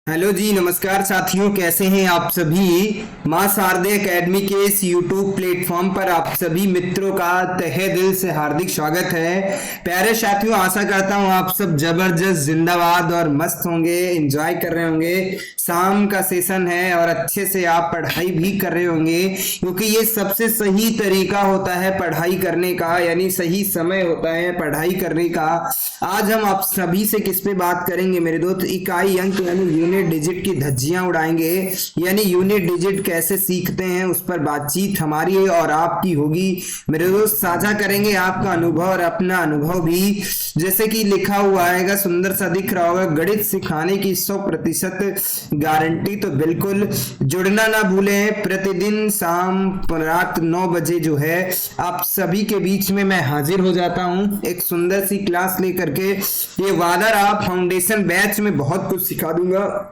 Hello जी, नमस्कार साथियों, कैसे हैं आप सभी। मां शारदे एकेडमी के इस यूट्यूब प्लेटफॉर्म पर आप सभी मित्रों का तहे दिल से हार्दिक स्वागत है। प्यारे साथियों, आशा करता हूं आप सब जबरदस्त जिंदाबाद और मस्त होंगे, एंजॉय कर रहे होंगे। शाम का सेशन है और अच्छे से आप पढ़ाई भी कर रहे होंगे, क्योंकि ये सबसे सही तरीका होता है पढ़ाई करने का, यानी सही समय होता है पढ़ाई करने का। आज हम आप सभी से किस पे बात करेंगे मेरे दोस्त, इकाई अंक यानी यूनिट डिजिट की धज्जियां उड़ाएंगे। यानी यूनिट डिजिट कैसे सीखते हैं उस पर बातचीत हमारी और आपकी होगी मेरे दोस्त। साझा करेंगे आपका अनुभव और अपना अनुभव भी। जैसे कि लिखा हुआ आएगा, सुंदर सा दिख रहा होगा, गणित सिखाने की 100% गारंटी। तो बिल्कुल जुड़ना ना भूलें। प्रतिदिन शाम रात 9 बजे जो है आप सभी के बीच में मैं हाजिर हो जाता हूं एक सुंदर सी क्लास लेकर के। ये वादा रहा, फाउंडेशन बैच में बहुत कुछ सिखा दूंगा।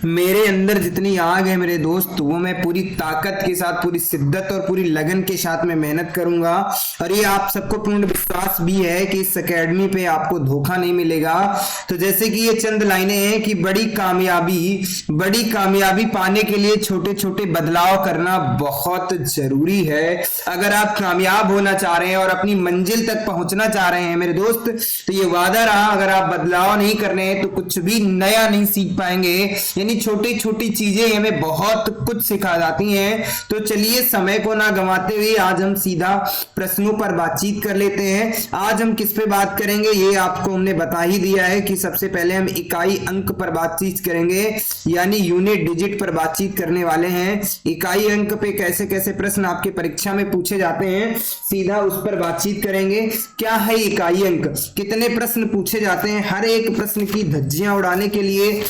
मेरे अंदर जितनी आग है मेरे दोस्त, वो मैं पूरी ताकत के साथ, पूरी शिद्दत और पूरी लगन के साथ में मेहनत करूंगा। और ये आप सबको पूर्ण विश्वास भी है कि इस एकेडमी पे आपको धोखा नहीं मिलेगा। तो जैसे कि ये चंद लाइनें हैं कि बड़ी कामयाबी पाने के लिए छोटे छोटे बदलाव करना बहुत जरूरी है। अगर आप कामयाब होना चाह रहे हैं और अपनी मंजिल तक पहुंचना चाह रहे हैं मेरे दोस्त, तो ये वादा रहा, अगर आप बदलाव नहीं कर रहे हैं तो कुछ भी नया नहीं सीख पाएंगे। यानी छोटी छोटी चीजें हमें बहुत कुछ सिखा जाती हैं। तो चलिए समय को ना गंवाते हुए आज हम सीधा प्रश्नों पर बातचीत कर लेते हैं। आज हम किस पे बात करेंगे ये आपको हमने बता ही दिया है कि सबसे पहले हम इकाई अंक पर बातचीत करेंगे, यानी यूनिट डिजिट पर बातचीत करने वाले हैं। इकाई अंक पे कैसे कैसे प्रश्न आपके परीक्षा में पूछे जाते हैं, सीधा उस पर बातचीत करेंगे। क्या है इकाई अंक, कितने प्रश्न पूछे जाते हैं, हर एक प्रश्न की धज्जियां उड़ाने के लिए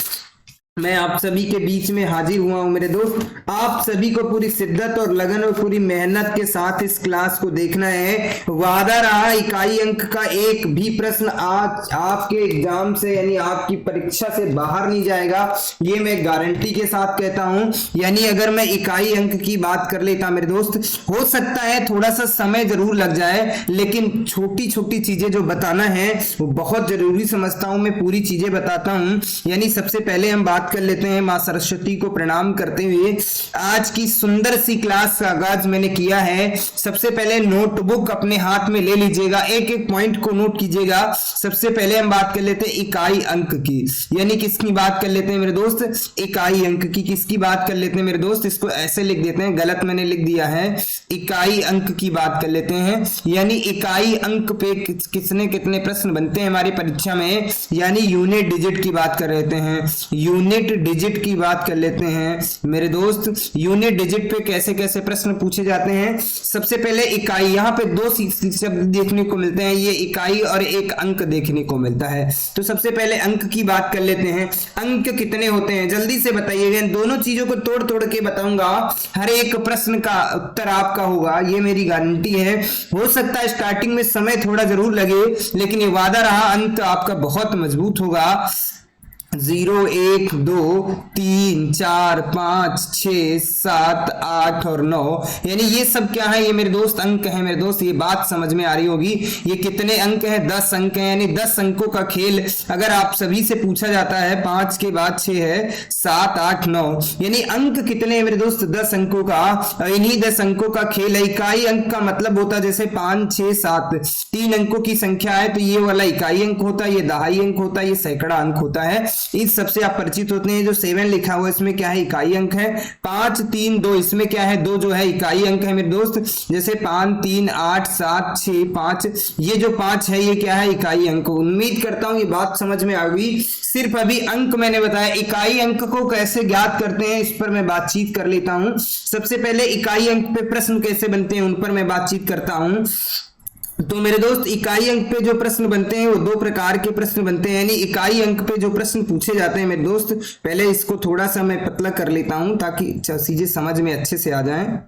मैं आप सभी के बीच में हाजिर हुआ हूं मेरे दोस्त। आप सभी को पूरी शिद्दत और लगन और पूरी मेहनत के साथ इस क्लास को देखना है। वादा रहा, इकाई अंक का एक भी प्रश्न आज आपके एग्जाम से यानी आपकी परीक्षा से बाहर नहीं जाएगा, ये मैं गारंटी के साथ कहता हूं। यानी अगर मैं इकाई अंक की बात कर लेता मेरे दोस्त, हो सकता है थोड़ा सा समय जरूर लग जाए, लेकिन छोटी छोटी चीजें जो बताना है वो बहुत जरूरी समझता हूं। मैं पूरी चीजें बताता हूं। यानी सबसे पहले हम बात कर लेते हैं, मां सरस्वती को प्रणाम करते हुए आज की सुंदर सी क्लास का आगाज मैंने किया है। सबसे पहले नोटबुक अपने हाथ में ले लीजिएगा, एक एक पॉइंट को नोट कीजिएगा। सबसे पहले हम बात कर लेते हैं इकाई अंक की, यानी किसकी बात कर लेते हैं मेरे दोस्त, इकाई अंक की। किसकी बात कर लेते हैं मेरे दोस्त, इसको ऐसे लिख देते हैं, गलत मैंने लिख दिया है, इकाई अंक की बात कर लेते हैं। यानी इकाई अंक पे किसने कितने प्रश्न बनते हैं हमारी परीक्षा में, यानी यूनिट डिजिट की बात कर रहे हैं। यूनिट डिजिट की बात कर लेते हैं मेरे दोस्त। यूनिट डिजिट पे कैसे कैसे प्रश्न पूछे जाते हैं। सबसे पहले इकाई, यहाँ पे दो शब्द देखने को मिलते हैं, ये इकाई और एक अंक देखने को मिलता है। तो सबसे पहले अंक की बात कर लेते हैं। अंक कितने होते हैं जल्दी से बताइएगा, दोनों चीजों को तोड़ तोड़ के बताऊंगा, हर एक प्रश्न का उत्तर आपका होगा, ये मेरी गारंटी है। हो सकता है स्टार्टिंग में समय थोड़ा जरूर लगे, लेकिन ये वादा रहा, अंत आपका बहुत मजबूत होगा। 0 1 2 3 4 5 6 7 8 और 9, यानी ये सब क्या है, ये मेरे दोस्त अंक है मेरे दोस्त। ये बात समझ में आ रही होगी, ये कितने अंक हैं, 10 अंक हैं। यानी 10 अंकों का खेल अगर आप सभी से पूछा जाता है, 5 के बाद 6 है, 7 8 9, यानी अंक कितने हैं मेरे दोस्त, 10 अंकों का। इन्हीं 10 अंकों का खेल है। इकाई अंक का मतलब होता है जैसे 5 6 7 3 अंकों की संख्या है तो ये वाला इकाई अंक होता है, ये दहाई अंक होता है, ये सैकड़ा अंक होता है। इस सबसे आप परिचित होते हैं। जो 7 लिखा हुआ है इसमें क्या है, इकाई अंक है। 5 3 2 इसमें क्या है, 2 जो है इकाई अंक है मेरे दोस्त। जैसे 5 3 8 7 6 5, ये जो 5 है ये क्या है, इकाई अंक। उम्मीद करता हूं ये बात समझ में आ गई। सिर्फ अभी अंक मैंने बताया, इकाई अंक को कैसे ज्ञात करते हैं इस पर मैं बातचीत कर लेता हूं। सबसे पहले इकाई अंक पे प्रश्न कैसे बनते हैं उन पर मैं बातचीत करता हूं। तो मेरे दोस्त इकाई अंक पे जो प्रश्न बनते हैं वो 2 प्रकार के प्रश्न बनते हैं। यानी इकाई अंक पे जो प्रश्न पूछे जाते हैं मेरे दोस्त, पहले इसको थोड़ा सा मैं पतला कर लेता हूं ताकि चीजें समझ में अच्छे से आ जाएं।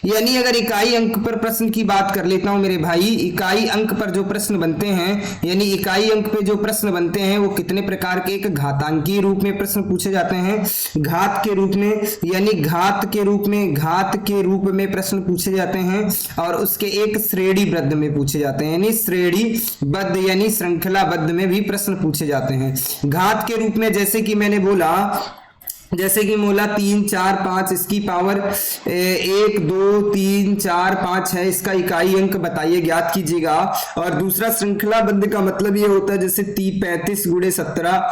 यानी अगर इकाई अंक पर प्रश्न की बात कर लेता हूं मेरे भाई, इकाई अंक पर जो प्रश्न बनते हैं, यानी इकाई अंक पे जो प्रश्न बनते हैं वो कितने प्रकार के, एक घातांकीय रूप में प्रश्न पूछे जाते हैं, घात के रूप में, यानी घात के रूप में प्रश्न पूछे जाते हैं, और उसके एक श्रेणीबद्ध में पूछे जाते हैं, यानी श्रेणीबद्ध यानी श्रृंखलाबद्ध में भी प्रश्न पूछे जाते हैं। घात के रूप में जैसे कि मैंने बोला 3 4 5 इसकी पावर 1 2 3 4 5 है, इसका इकाई अंक बताइए, ज्ञात कीजिएगा। और दूसरा श्रृंखलाबद्ध का मतलब ये होता है जैसे 35 × 17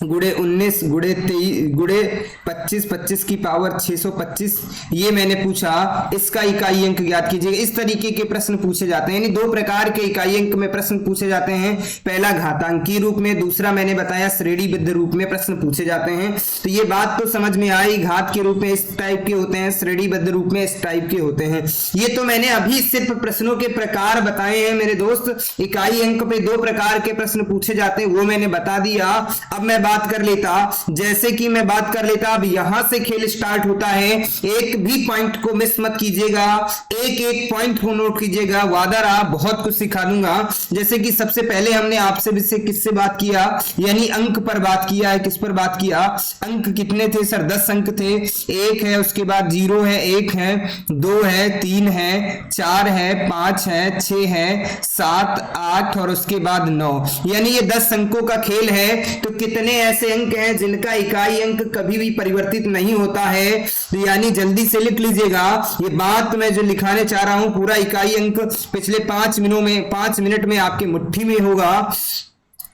गुणे 19 गुणे 23 गुणे 25 की पावर 625, ये मैंने पूछा, इसका इकाई अंक ज्ञात कीजिएगा। इस तरीके के प्रश्न पूछे जाते हैं, यानी दो प्रकार के इकाई अंक में प्रश्न पूछे जाते हैं, पहला घातांकीय रूप में, दूसरा मैंने बताया श्रेणीबद्ध रूप में प्रश्न पूछे जाते हैं। तो ये बात तो समझ में आई, घात के रूप में इस टाइप के होते हैं, श्रेणीबद्ध रूप में इस टाइप के होते हैं। ये तो मैंने अभी सिर्फ प्रश्नों के प्रकार बताए हैं मेरे दोस्त। इकाई अंक पे दो प्रकार के प्रश्न पूछे जाते हैं वो मैंने बता दिया। अब मैं बात कर लेता, जैसे कि मैं बात कर लेता, अब यहां से खेल स्टार्ट होता है, एक भी पॉइंट को मिस मत कीजिएगा, एक एक पॉइंट को नोट कीजिएगा, वादा रहा बहुत कुछ सिखा दूंगा। जैसे कि सबसे पहले हमने आपसे किससे बात किया, यानी अंक पर बात किया है। किस पर बात किया, अंक कितने थे सर, 10 अंक थे, 1 है, उसके बाद 0 है, 1 है, 2 है, 3 है, 4 है, 5 है, 6 है, 7 8 और उसके बाद 9, यानी ये 10 अंकों का खेल है। तो कितने ऐसे अंक हैं जिनका इकाई अंक कभी भी परिवर्तित नहीं होता है, तो यानी जल्दी से लिख लीजिएगा। ये बात मैं जो लिखाने चाह रहा हूं, पूरा इकाई अंक पिछले 5 मिनट में आपके मुट्ठी में होगा।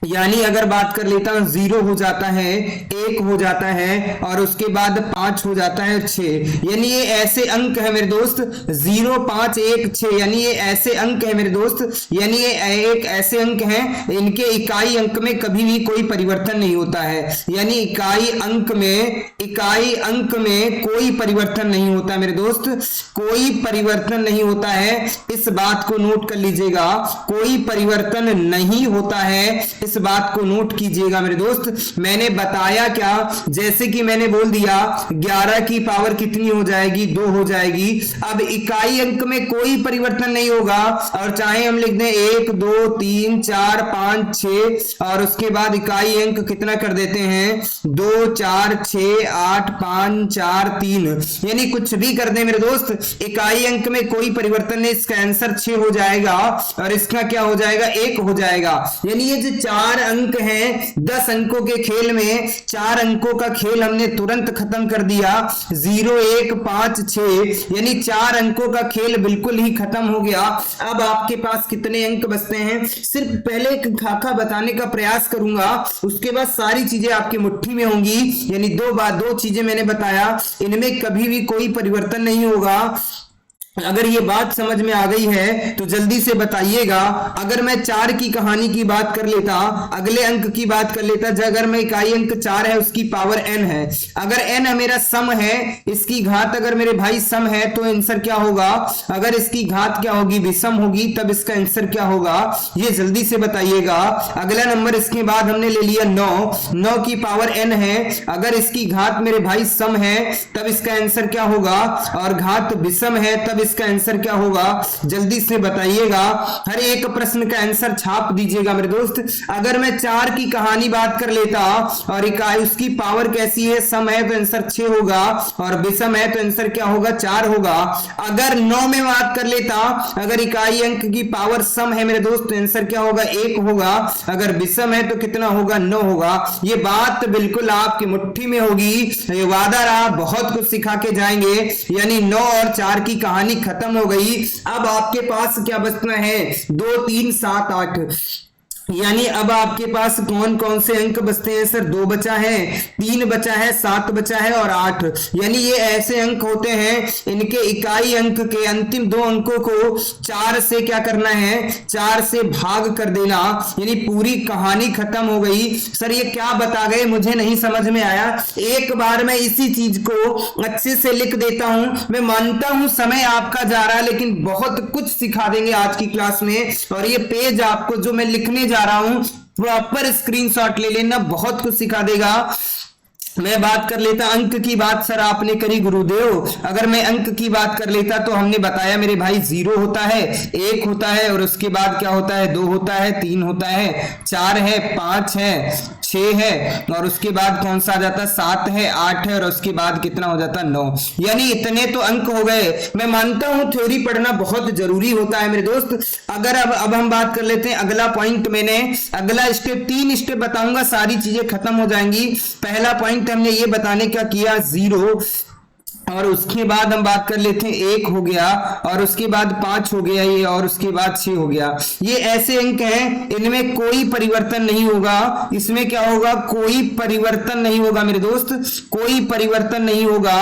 यानी अगर बात कर लेता हूं, 0 हो जाता है, 1 हो जाता है, और उसके बाद 5 हो जाता है, 6, यानी ये ऐसे अंक है मेरे दोस्त, 0 5 1 6, यानी ये ऐसे अंक है मेरे दोस्त, यानी ये एक ऐसे अंक हैं, इनके इकाई अंक में कभी भी कोई परिवर्तन नहीं होता है, यानी इकाई अंक में कोई परिवर्तन नहीं होता मेरे दोस्त, कोई परिवर्तन नहीं होता है। इस बात को नोट कर लीजिएगा, कोई परिवर्तन नहीं होता है, इस बात को नोट कीजिएगा मेरे दोस्त। मैंने बताया क्या, जैसे कि मैंने बोल दिया 11 की पावर कितनी हो जाएगी, 2 हो जाएगी। अब इकाई अंक में कोई परिवर्तन नहीं होगा, और चाहे हम लिख दें 1 2 3 4 5 6, और उसके बाद इकाई अंक कितना कर देते हैं, 2 4 6 8 5 4 3, यानी कुछ भी कर दे मेरे दोस्त, इकाई अंक में कोई परिवर्तन नहीं, इसका आंसर 6 हो जाएगा, और इसका क्या हो जाएगा, 1 हो जाएगा। यानी ये जो 4 अंक हैं, 10 अंकों के खेल में 4 अंकों का खेल हमने तुरंत खत्म कर दिया, 0 1 5 6, यानी 4 अंकों का खेल बिल्कुल ही खत्म हो गया। अब आपके पास कितने अंक बचते हैं, सिर्फ पहले एक खाका बताने का प्रयास करूंगा, उसके बाद सारी चीजें आपकी मुट्ठी में होंगी। यानी दो चीजें मैंने बताया, इनमें कभी भी कोई परिवर्तन नहीं होगा। अगर ये बात समझ में आ गई है तो जल्दी से बताइएगा। अगर मैं 4 की कहानी की बात कर लेता, अगले अंक की बात कर लेता, अगर मैं इकाई अंक 4 है, उसकी पावर n है, अगर n मेरा सम है, इसकी घात अगर मेरे भाई सम है तो आंसर क्या होगा, अगर इसकी घात क्या होगी, विषम होगी, तब इसका आंसर क्या होगा, ये जल्दी से बताइएगा। अगला नंबर इसके बाद हमने ले लिया 9 की पावर n है, अगर इसकी घात मेरे भाई सम है तब इसका आंसर क्या होगा, और घात विषम है तब इसका आंसर क्या होगा, जल्दी से बताइएगा। हर एक प्रश्न का आंसर छाप दीजिएगा मेरे दोस्त। अगर मैं 4 की कहानी बात कर लेता और इकाई उसकी पावर कैसी है, सम है तो आंसर 6 होगा, और विषम है तो आंसर क्या होगा, 4 होगा। अगर 9 में बात कर लेता, अगर इकाई अंक की पावर सम है मेरे दोस्त तो आंसर क्या होगा, 1 होगा, अगर विषम है तो कितना होगा, 9 होगा। ये बात बिल्कुल आपकी मुट्ठी में होगी, ये वादा रहा, बहुत कुछ सिखा के जाएंगे। यानी 9 और 4 की कहानी खत्म हो गई। अब आपके पास क्या बचना है, 2 3 7 8, यानी अब आपके पास कौन कौन से अंक बचते हैं सर, 2 बचा है, 3 बचा है, 7 बचा है और 8। यानी ये ऐसे अंक होते हैं, इनके इकाई अंक के अंतिम 2 अंकों को 4 से क्या करना है, 4 से भाग कर देना, यानी पूरी कहानी खत्म हो गई। सर ये क्या बता गए, मुझे नहीं समझ में आया, एक बार मैं इसी चीज को अच्छे से लिख देता हूं। मैं मानता हूं समय आपका जा रहा है, लेकिन बहुत कुछ सिखा देंगे आज की क्लास में। और ये पेज आपको जो मैं लिखने जा रहा हूं, प्रॉपर स्क्रीनशॉट ले लेना, बहुत कुछ सिखा देगा। मैं बात कर लेता अंक की बात, सर आपने करी गुरुदेव। अगर मैं अंक की बात कर लेता तो हमने बताया मेरे भाई 0 होता है, 1 होता है, और उसके बाद क्या होता है, 2 होता है, 3 होता है, 4 है, 5 है, 6 है, और उसके बाद कौन सा आ जाता है, 7 है, 8 है, और उसके बाद कितना हो जाता है, 9। यानी इतने तो अंक हो गए। मैं मानता हूं थ्योरी पढ़ना बहुत जरूरी होता है मेरे दोस्त। अगर अब हम बात कर लेते हैं अगला पॉइंट। मैंने अगला स्टेप 3 स्टेप बताऊंगा, सारी चीजें खत्म हो जाएंगी। पहला पॉइंट हमने ये बताने का किया 0, और उसके बाद हम बात कर लेते हैं 1 हो गया, और उसके बाद 5 हो गया ये, और उसके बाद 6 हो गया। ये ऐसे अंक हैं, इनमें कोई परिवर्तन नहीं होगा। इसमें क्या होगा, कोई परिवर्तन नहीं होगा मेरे दोस्त, कोई परिवर्तन नहीं होगा,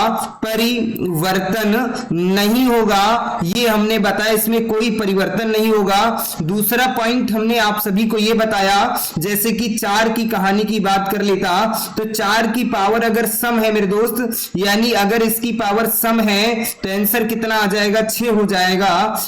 परिवर्तन नहीं होगा, ये हमने बताया, इसमें कोई परिवर्तन नहीं होगा। दूसरा पॉइंट हमने आप सभी को ये बताया, जैसे कि 4 की कहानी की बात कर लेता, तो 4 की पावर अगर सम है मेरे दोस्त, यानी अगर इसकी पावर सम है तो आंसर कितना आ जाएगा, 6 हो जाएगा।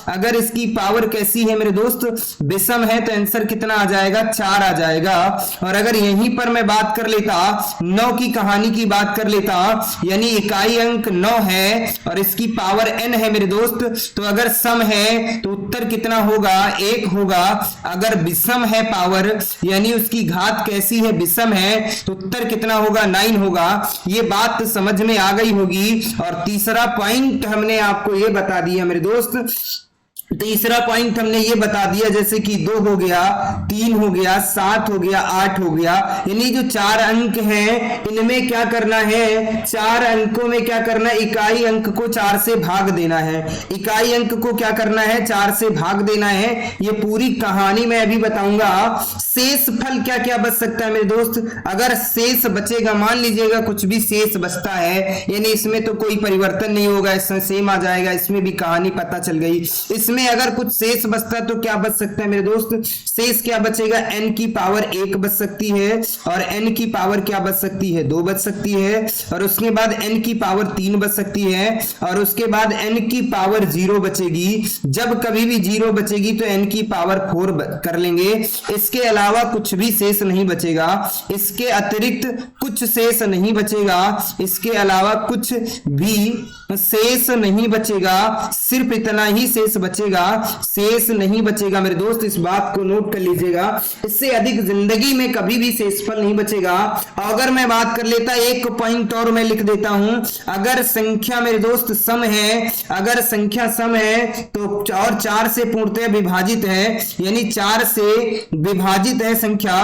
अगर इसकी पावर कैसी है मेरे दोस्त, विषम है, तो आंसर कितना आ जाएगा, 4 आ जाएगा। और अगर यहीं पर मैं बात कर लेता 9 की कहानी की बात कर लेता, यानी इकाई अंक 9 है और इसकी पावर n है मेरे दोस्त, तो अगर सम है तो उत्तर कितना होगा, 1 होगा। अगर विषम है पावर, यानी उसकी घात कैसी है, विषम है, तो उत्तर कितना होगा, 9 होगा। ये बात समझ में आ गई होगी। और तीसरा पॉइंट हमने आपको ये बता दिया मेरे दोस्त, तीसरा पॉइंट हमने ये बता दिया, जैसे कि 2 हो गया, 3 हो गया, 7 हो गया, 8 हो गया, यानी जो 4 अंक हैं इनमें क्या करना है, 4 अंकों में क्या करना है, इकाई अंक को 4 से भाग देना है। इकाई अंक को क्या करना है, 4 से भाग देना है। ये पूरी कहानी मैं अभी बताऊंगा। शेष फल क्या क्या बच सकता है मेरे दोस्त, अगर शेष बचेगा, मान लीजिएगा कुछ भी शेष बचता है, यानी इसमें तो कोई परिवर्तन नहीं होगा, इसमें सेम आ जाएगा, इसमें भी कहानी पता चल गई। इसमें अगर कुछ शेष बचता है तो क्या बच सकता है मेरे दोस्त, शेष क्या बचेगा, n की पावर 1 बच सकती है, और n की पावर क्या बच सकती है, 2 बच सकती है, और उसके बाद n की पावर 3 बच सकती है, और उसके बाद n की पावर 0 बचेगी। जब कभी भी 0 बचेगी तो n की पावर 4 कर लेंगे। इसके अलावा कुछ भी शेष नहीं बचेगा, इसके अतिरिक्त कुछ शेष नहीं बचेगा, इसके अलावा कुछ भी शेष नहीं बचेगा, सिर्फ इतना ही शेष बचेगा, शेष नहीं बचेगा मेरे दोस्त, इस बात को नोट कर लीजिएगा। इससे अधिक जिंदगी में कभी भी शेषफल नहीं बचेगा। अगर मैं बात कर लेता, एक पॉइंट और मैं लिख देता हूं, अगर संख्या मेरे दोस्त सम है, अगर संख्या सम है तो और 4 से पूर्णतः विभाजित है, यानी 4 से विभाजित है, संख्या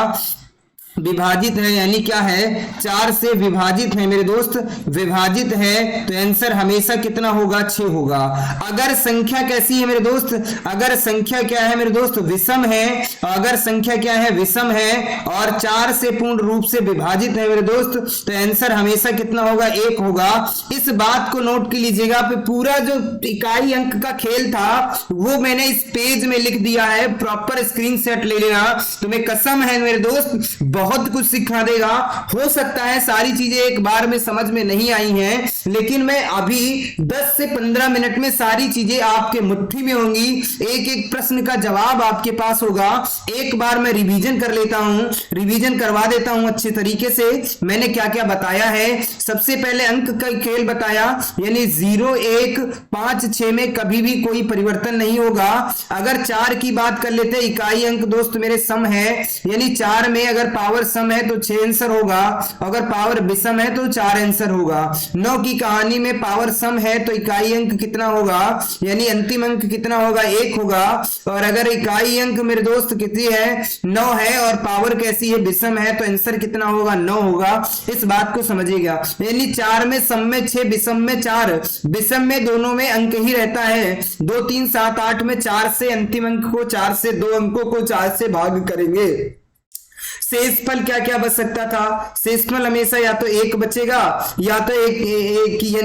विभाजित है, यानी क्या है, 4 से विभाजित है मेरे दोस्त, विभाजित है, तो आंसर हमेशा कितना होगा, 6 होगा। अगर संख्या कैसी है मेरे दोस्त, अगर संख्या क्या है मेरे दोस्त, विषम है, अगर संख्या क्या है, विषम है, और 4 से पूर्ण रूप से विभाजित है मेरे दोस्त, तो आंसर हमेशा कितना होगा, 1 होगा। इस बात को नोट कर लीजिएगा। पूरा जो इकाई अंक का खेल था वो मैंने इस पेज में लिख दिया है, प्रॉपर स्क्रीनशॉट ले लेना। तुम्हें कसम है मेरे दोस्त, बहुत कुछ सिखा देगा। हो सकता है सारी चीजें एक बार में समझ में नहीं आई हैं, लेकिन मैं अभी 10 से 15 मिनट में सारी चीजें आपके मुट्ठी में होंगी, एक एक प्रश्न का जवाब आपके पास होगा। एक बार मैं रिवीजन कर लेता हूं, रिवीजन करवा देता हूं अच्छे तरीके से। मैंने क्या क्या बताया है, सबसे पहले अंक का खेल बताया, यानी 0, 1, 5, 6 में कभी भी कोई परिवर्तन नहीं होगा। अगर 4 की बात कर लेते, इकाई अंक दोस्त मेरे सम है, यानी 4 में अगर पावर सम है तो 6 आंसर होगा, अगर पावर विषम है तो 4 आंसर होगा। 9 की कहानी में पावर सम है तो इकाई अंक कितना होगा, यानी अंतिम अंक कितना होगा, 1 होगा। और अगर इकाई अंक मेरे दोस्त कितनी है, 9 है, और पावर कैसी है, विषम है, तो आंसर कितना होगा, 9 होगा। इस बात को समझिएगा, यानी 4 में सम में 6, विषम में 4, विषम में दोनों में अंक ही रहता है। 2, 3, 7, 8 में 4 से अंतिम अंक को 4 से 2 अंकों को 4 से भाग करेंगे। शेषफल क्या क्या बच सकता था, शेषफल हमेशा या तो 1 बचेगा, या तो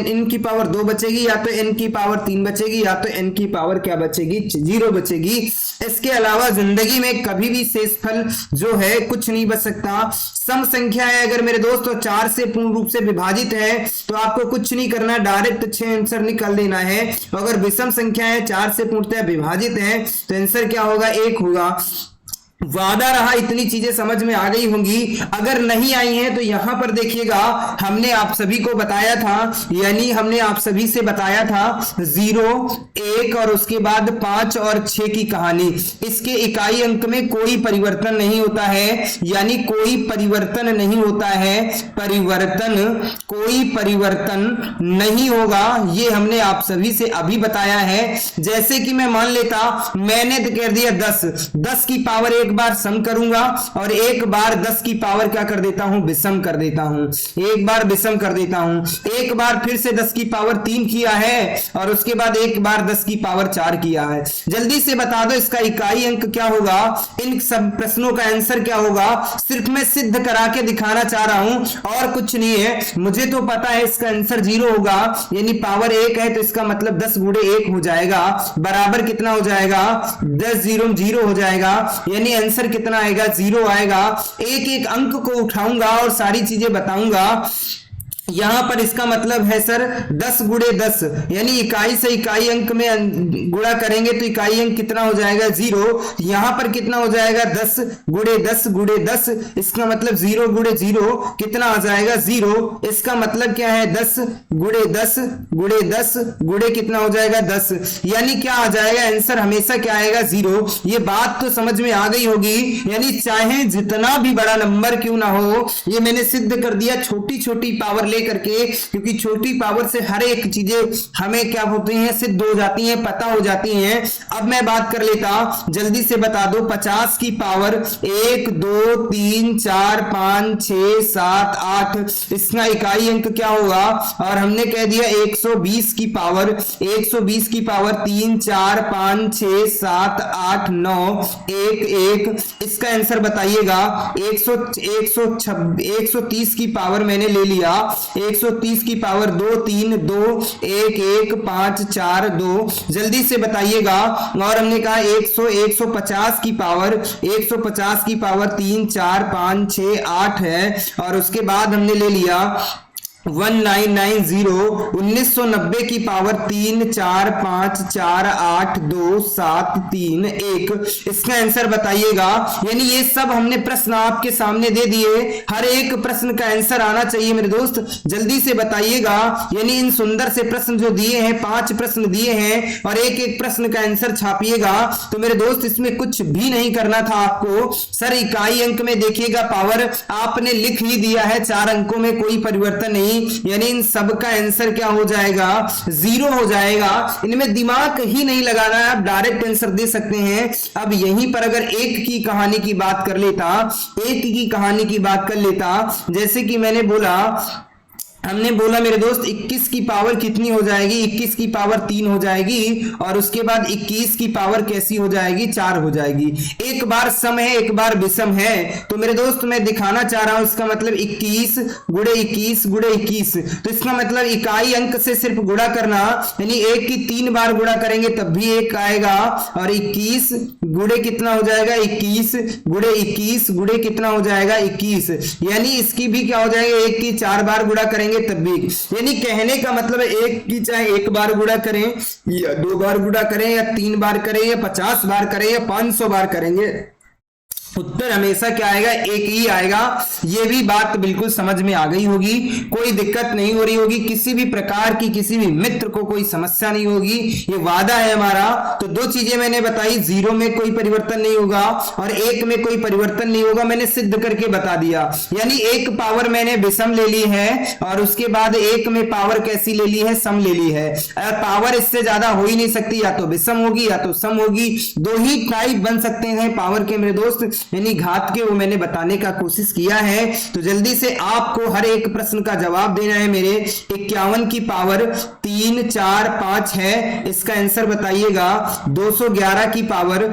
n की पावर 2 बचेगी, या तो n की पावर 3 बचेगी, या तो n की पावर क्या बचेगी, 0 बचेगी। इसके अलावा जिंदगी में कभी भी शेषफल जो है कुछ नहीं बच सकता। सम संख्या है अगर मेरे दोस्त, तो 4 से पूर्ण रूप से विभाजित है, तो आपको कुछ नहीं करना, डायरेक्ट 6 आंसर निकाल देना है। अगर विषम संख्या है, 4 से पूर्णतः विभाजित है, तो आंसर क्या होगा, 1 होगा। वादा रहा इतनी चीजें समझ में आ गई होंगी। अगर नहीं आई हैं तो यहां पर देखिएगा, हमने आप सभी को बताया था, यानी हमने आप सभी से बताया था 0, 1 और उसके बाद 5 और 6 की कहानी। इसके इकाई अंक में कोई परिवर्तन नहीं होता है, यानी कोई परिवर्तन नहीं होता है, कोई परिवर्तन नहीं होगा। ये हमने आप सभी से अभी बताया है। जैसे कि मैं मान लेता, मैंने तो कह दिया 10 की पावर एक बार सम करूंगा और एक बार 10 की पावर क्या कर देता हूं, विषम कर देता हूं, एक बार विषम कर देता हूं। एक बार फिर से 10 की पावर 3 किया है और उसके बाद एक बार 10 की पावर 4 किया है। जल्दी से बता दो इसका इकाई अंक क्या होगा, इन सब प्रश्नों का आंसर क्या होगा। सिर्फ मैं सिद्ध करा के दिखाना चाह रहा हूं और कुछ नहीं है। मुझे तो पता है इसका आंसर 0 होगा, यानी पावर 1 है तो इसका मतलब 10 गुणे 1 हो जाएगा, बराबर कितना हो जाएगा, 10 0 हो जाएगा, यानी आंसर कितना आएगा, 0 आएगा। एक एक अंक को उठाऊंगा और सारी चीजें बताऊंगा। यहां पर इसका मतलब है सर 10 गुणे 10, यानी इकाई से इकाई अंक में गुणा करेंगे तो इकाई अंक कितना हो जाएगा, 0। यहां पर कितना हो जाएगा, 10 गुणे 10 गुणे 10, इसका मतलब 0 गुणे 0 कितना आ जाएगा, 0। इसका मतलब क्या है, 10 गुणे 10 गुणे 10 गुणे कितना हो जाएगा, 10, यानी क्या आ जाएगा आंसर, हमेशा क्या आएगा, 0। ये बात तो समझ में आ गई होगी। यानी चाहे जितना भी बड़ा नंबर क्यों ना हो, ये मैंने सिद्ध कर दिया छोटी छोटी पावर करके, क्योंकि छोटी पावर से हर एक चीजें हमें क्या होती हैं, सिद्ध हो जाती हैं, पता हो जाती हैं। अब मैं बात कर लेता, जल्दी से बता दो, 50 की पावर 1 2 3 4 5 6 7 8, इसका इकाई अंक क्या होगा, और हमने कह दिया 120 की पावर 3 4 5 6 7 8 9 1 1, इसका आंसर बताइएगा। 130 की पावर मैंने ले लिया, 130 की पावर 2 3 2 1 1 5 4 2, जल्दी से बताइएगा। और हमने कहा 150 की पावर 3 4 5 6 8 है, और उसके बाद हमने ले लिया 1990, 1990 की पावर 3 4 5 4 8 2 7 3 1, इसका आंसर बताइएगा। यानी ये सब हमने प्रश्न आपके सामने दे दिए, हर एक प्रश्न का आंसर आना चाहिए मेरे दोस्त, जल्दी से बताइएगा। यानी इन सुंदर से प्रश्न जो दिए हैं, 5 प्रश्न दिए हैं और एक एक प्रश्न का आंसर छापिएगा। तो मेरे दोस्त इसमें कुछ भी नहीं करना था आपको। सर इकाई अंक में देखिएगा पावर आपने लिख ही दिया है, 4 अंकों में कोई परिवर्तन नहीं, यानी इन सब का आंसर क्या हो जाएगा, 0 हो जाएगा। इनमें दिमाग ही नहीं लगाना है, आप डायरेक्ट आंसर दे सकते हैं। अब यहीं पर अगर एक की कहानी की बात कर लेता, जैसे कि हमने बोला मेरे दोस्त 21 की पावर कितनी हो जाएगी, 21 की पावर 3 हो जाएगी, और उसके बाद 21 की पावर कैसी हो जाएगी, 4 हो जाएगी। एक बार सम है, एक बार विषम है। तो मेरे दोस्त मैं दिखाना चाह रहा हूं, इसका मतलब 21 गुणे 21 गुणे 21, तो इसका मतलब इकाई अंक से सिर्फ गुणा करना, यानी 1 की 3 बार गुणा करेंगे तब भी 1 आएगा, और 21 गुणे कितना हो जाएगा, 21 गुणे 21 गुणे कितना हो जाएगा, 21, यानी इसकी भी क्या हो जाएगा, 1 की 4 बार गुणा करेंगे तब भी। यानी कहने का मतलब है 1 की चाहे 1 बार गुणा करें या 2 बार गुणा करें या 3 बार करें या 50 बार करें या 500 बार करेंगे, उत्तर हमेशा क्या आएगा, 1 ही आएगा। ये भी बात बिल्कुल समझ में आ गई होगी, कोई दिक्कत नहीं हो रही होगी, किसी भी प्रकार की किसी भी मित्र को कोई समस्या नहीं होगी, ये वादा है हमारा। तो 2 चीजें मैंने बताई, 0 में कोई परिवर्तन नहीं होगा और 1 में कोई परिवर्तन नहीं होगा, मैंने सिद्ध करके बता दिया। यानी 1 पावर मैंने विषम ले ली है और उसके बाद 1 में पावर कैसी ले ली है, सम ले ली है। पावर इससे ज्यादा हो ही नहीं सकती, या तो विषम होगी या तो सम होगी, 2 ही टाइप बन सकते हैं पावर के मेरे दोस्त, यानी घात के, वो मैंने बताने का कोशिश किया है। तो जल्दी से आपको हर एक प्रश्न का जवाब देना है मेरे। 51 की पावर 3 4 5 है, इसका आंसर बताइएगा। 211 की पावर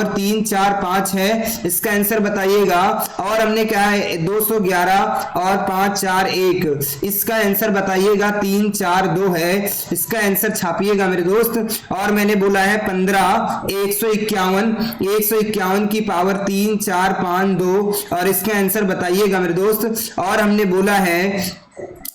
3 4 5 है, इसका आंसर बताइएगा। और हमने कहा है 211 और 5 4 1, इसका आंसर बताइएगा। 3 4 2 है, इसका आंसर छापिएगा मेरे दोस्त। और मैंने बोला है 15 151 की पावर 3 4 5 2, और इसका आंसर बताइएगा मेरे दोस्त। और हमने बोला है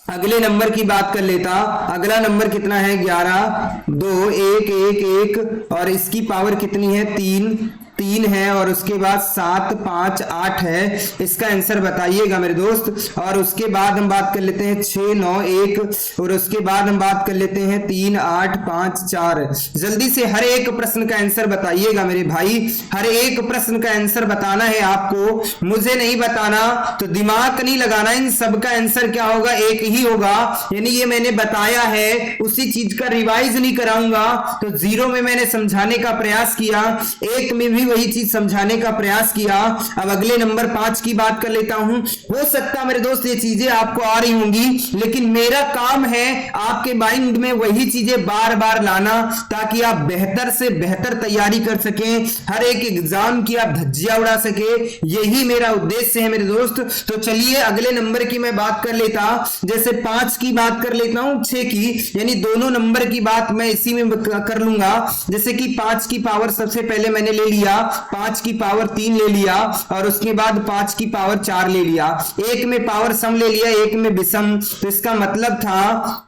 अगले नंबर की बात कर लेता, अगला नंबर कितना है, 11 2 1 1 1, और इसकी पावर कितनी है, 3 3 है और उसके बाद 7 5 8 है, इसका आंसर बताइएगा मेरे दोस्त। और उसके बाद हम बात कर लेते हैं 6 9 1 और उसके बाद हम बात कर लेते हैं 3 8 5 4। जल्दी से हर एक प्रश्न का आंसर बताइएगा मेरे भाई, हर एक प्रश्न का आंसर बताना है आपको, मुझे नहीं बताना, तो दिमाग नहीं लगाना, इन सब का आंसर क्या होगा, एक ही होगा। यानी ये मैंने बताया है उसी चीज का रिवाइज नहीं कराऊंगा। तो 0 में मैंने समझाने का प्रयास किया, 1 में भी वही चीज समझाने का प्रयास किया। अब अगले नंबर 5 की बात कर लेता हूं। हो सकता मेरे दोस्त ये चीजें आपको आ रही होंगी, लेकिन मेरा काम है आपके माइंड में वही चीजें बार बार लाना, ताकि आप बेहतर से बेहतर तैयारी कर सकें, हर एक एग्जाम की आप धज्जियां उड़ा सके, यही मेरा उद्देश्य है मेरे दोस्त। तो चलिए अगले नंबर की मैं बात कर लेता, जैसे 5 की बात कर लेता हूं, 6 की, यानी दोनों नंबर की बात मैं इसी में कर लूंगा। जैसे कि 5 की पावर सबसे पहले मैंने ले लिया, 5 की पावर 3 ले लिया और उसके बाद 5 की पावर 4 ले लिया, एक में पावर सम ले लिया, एक में विषम। तो इसका मतलब था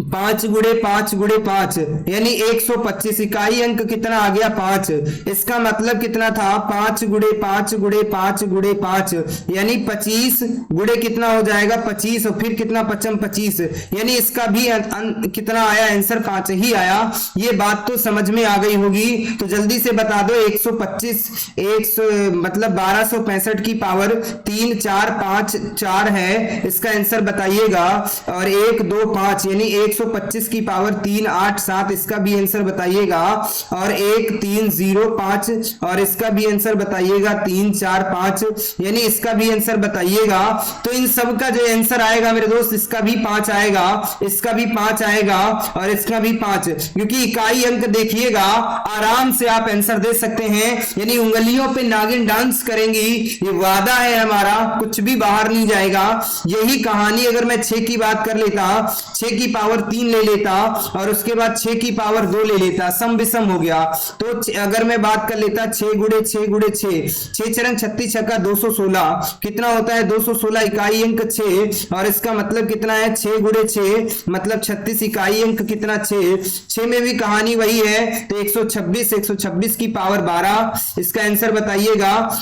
5 गुणे 5 गुणे 5 यानी 125। इकाई अंक कितना आ गया 5, इसका मतलब कितना था 5 गुणे 5 गुणे 5 गुणे 5 यानी 25 गुणे कितना हो जाएगा 25 और फिर कितना 25, यानी इसका भी कितना आया आंसर 5 ही आया। ये बात तो समझ में आ गई होगी, तो जल्दी से बता दो 125 मतलब 1265 की पावर 3 4 5 4 है, इसका आंसर बताइएगा। और 1 2 5 यानी 125 की पावर 3 8 7, इसका भी आंसर बताइएगा। और 1 3 0 5 और इसका भी आंसर बताइएगा 3 4 5 यानी इसका भी आंसर बताइएगा। तो इन सब का जो आंसर आएगा मेरे दोस्त, इसका भी 5 आएगा, इसका भी 5 आएगा और इसका भी 5, क्योंकि इकाई अंक देखिएगा आराम से आप आंसर दे सकते हैं, यानी उंगलियों पे नागिन डांस करेंगी, ये वादा है हमारा, कुछ भी बाहर नहीं जाएगा। यही कहानी अगर मैं 6 की बात कर लेता, 6 की पावर 3 ले लेता और उसके बाद 6 की पावर 2 ले लेता, सम विषम हो गया। तो अगर मैं बात कर लेता 6 गुणे 6 गुणे 6, 6 चरंग 36 छक्का 216, कितना होता है 216, इकाई अंक 6 और इसका मतलब कितना है 6 गुणे 6 मतलब 36, इकाई अंक कितना 6 में भी कहानी वही है। तो 126 की पावर 12, इसका आंसर बताइएगा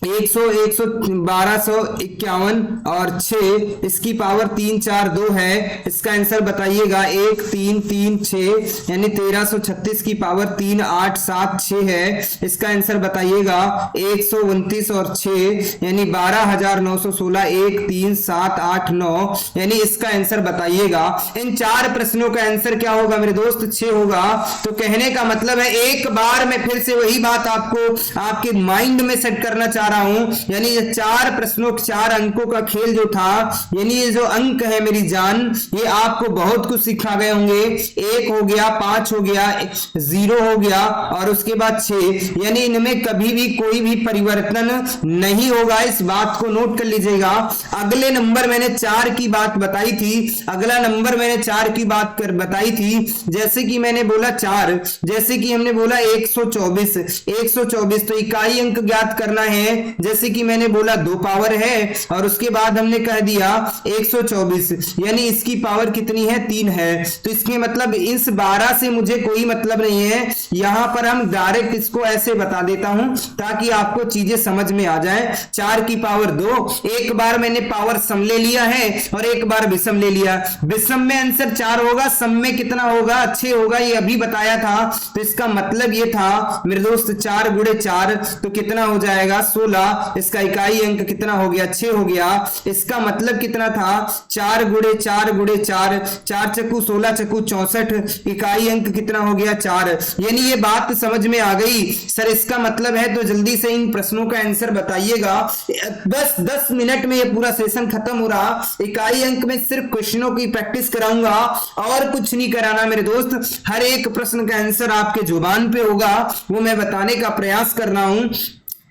1251 और 6, इसकी पावर 3 4 2 है, इसका आंसर बताइएगा 1 3 3 6 यानी 1336 की पावर 3 8 7 6 है, इसका आंसर बताइएगा 129 और 6 यानी 12916 1 3 7 8 9 यानी इसका आंसर बताइएगा। इन 4 प्रश्नों का आंसर क्या होगा मेरे दोस्त 6 होगा। तो कहने का मतलब है एक बार मैं फिर से वही बात आपको आपके माइंड में सेट करना चाह रहा हूं, यानी ये 4 प्रश्नों 4 अंकों का खेल जो था, यानी ये जो अंक है मेरी जान, ये आपको बहुत कुछ सिखा गए होंगे। 1 हो गया, 5 हो गया, 0 हो गया और उसके बाद 6, यानी इनमें कभी भी कोई भी परिवर्तन नहीं होगा, इस बात को नोट कर लीजिएगा। अगले नंबर मैंने 4 की बात बताई थी, अगला नंबर मैंने 4 की बात बताई थी, जैसे कि मैंने बोला 4, जैसे कि हमने बोला 124 तो इकाई अंक ज्ञात करना है, जैसे कि मैंने बोला 2 पावर है और उसके बाद हमने कह दिया 124 यानी इसकी पावर कितनी है 3 है। तो इसके मतलब इस 12 से मुझे कोई मतलब नहीं है, यहां पर हम डायरेक्ट इसको ऐसे बता देता हूं ताकि आपको चीजें समझ में आ जाए। 4 की पावर 2, एक बार मैंने पावर सम ले लिया है और एक बार विषम ले लिया, विषम में आंसर 4 होगा, सम में कितना होगा 6 होगा, ये अभी बताया था। तो इसका मतलब ये था मेरे दोस्त 4 गुणे 4 तो कितना हो जाएगा 16, इसका इकाई अंक कितना हो गया 6 हो गया। इसका मतलब कितना था 4 गुणे 4 गुणे 4, 4 चक्कू 16 चक्कू 64, इकाई अंक कितना हो गया 4। यानी ये बात समझ में आ गई सर, इसका मतलब है। तो जल्दी से इन प्रश्नों का आंसर बताइएगा, बस 10 मिनट में ये पूरा सेशन खत्म हो रहा। इकाई अंक में सिर्फ क्वेश्चनों की प्रैक्टिस कराऊंगा और कुछ नहीं कराना मेरे दोस्त, हर एक प्रश्न का आंसर आपके जुबान पे होगा, वो मैं बताने का प्रयास कर रहा हूं।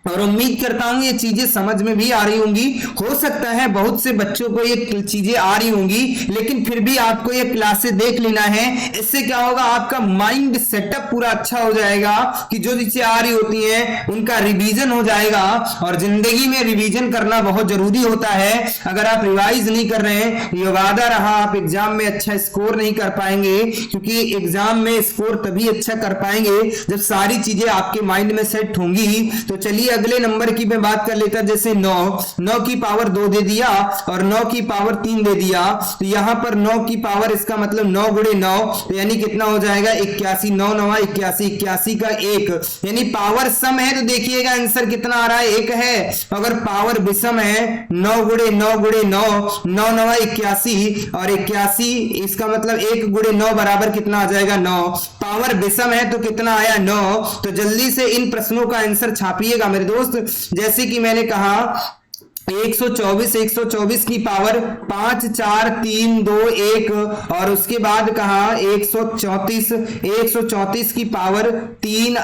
और उम्मीद करता हूं ये चीजें समझ में भी आ रही होंगी। हो सकता है बहुत से बच्चों को ये चीजें आ रही होंगी, लेकिन फिर भी आपको ये क्लासेस देख लेना है। इससे क्या होगा, आपका माइंड सेटअप पूरा अच्छा हो जाएगा कि जो चीजें आ रही होती हैं उनका रिवीजन हो जाएगा। और जिंदगी में रिवीजन करना बहुत जरूरी होता है। अगर आप रिवाइज नहीं कर रहे हैं, ये वादा रहा, आप एग्जाम में अच्छा स्कोर नहीं कर पाएंगे, क्योंकि एग्जाम में स्कोर तभी अच्छा कर पाएंगे जब सारी चीजें आपके माइंड में सेट होंगी। तो चलिए अगले नंबर की मैं बात कर लेता, जैसे 9 की पावर 2 दे दिया और 9 की पावर 3 दे दिया। तो यहां पर 9 की पावर, इसका मतलब 9 गुणे 9, तो यानी कितना हो जाएगा 81। 9 9 81, 81 का 1, यानी पावर सम है तो देखिएगा आंसर कितना आ रहा है, 1 है। अगर पावर विषम है, 9 गुणे 9 गुणे 9, 9 9 81 और 81, इसका मतलब 1 गुणे 9 बराबर कितना आ जाएगा 9। पावर विषम है तो कितना आया 9। तो जल्दी से इन प्रश्नों का आंसर छापिएगा मेरे दोस्त। जैसे कि मैंने कहा 124 की पावर 5 4 3 2 1, और उसके बाद कहा 134 की पावर 3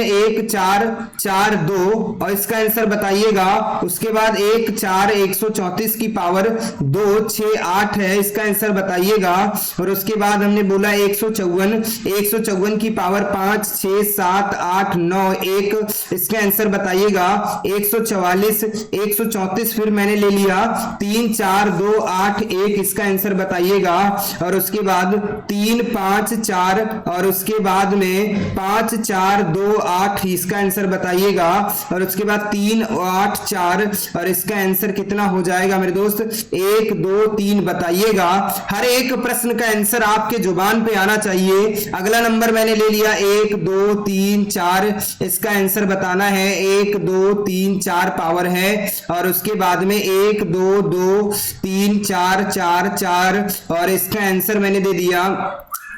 1 4 4 2, और इसका आंसर बताइएगा। उसके बाद 1 4 134 की पावर 2 6 8 है, इसका आंसर बताइएगा। और उसके बाद हमने बोला 154 की पावर 5 6 7 8 9 1, इसका आंसर बताइएगा। 144 फिर मैंने ले लिया 3 4 2 8 1, इसका आंसर बताइएगा। और उसके बाद 3 5 4, और उसके बाद में 5 4 2 8, इसका आंसर बताइएगा। और उसके बाद 3 8 4, और इसका आंसर कितना हो जाएगा मेरे दोस्त 1 2 3 बताइएगा। हर एक प्रश्न का आंसर आपके जुबान पे आना चाहिए। अगला नंबर मैंने ले लिया 1 2 3 4, इसका आंसर बताना है। 1 2 3 4 पावर है, और उसके बाद में 1 2 2 3 4 4 4, और इसका आंसर मैंने दे दिया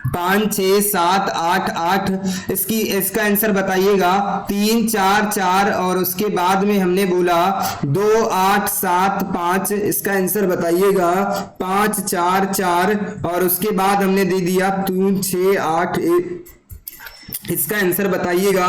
5 6 7 8 8, इसका आंसर बताइएगा। 3 4 4, और उसके बाद में हमने बोला 2 8 7 5, इसका आंसर बताइएगा। 5 4 4, और उसके बाद हमने दे दिया 3 6 8 1, इसका आंसर बताइएगा।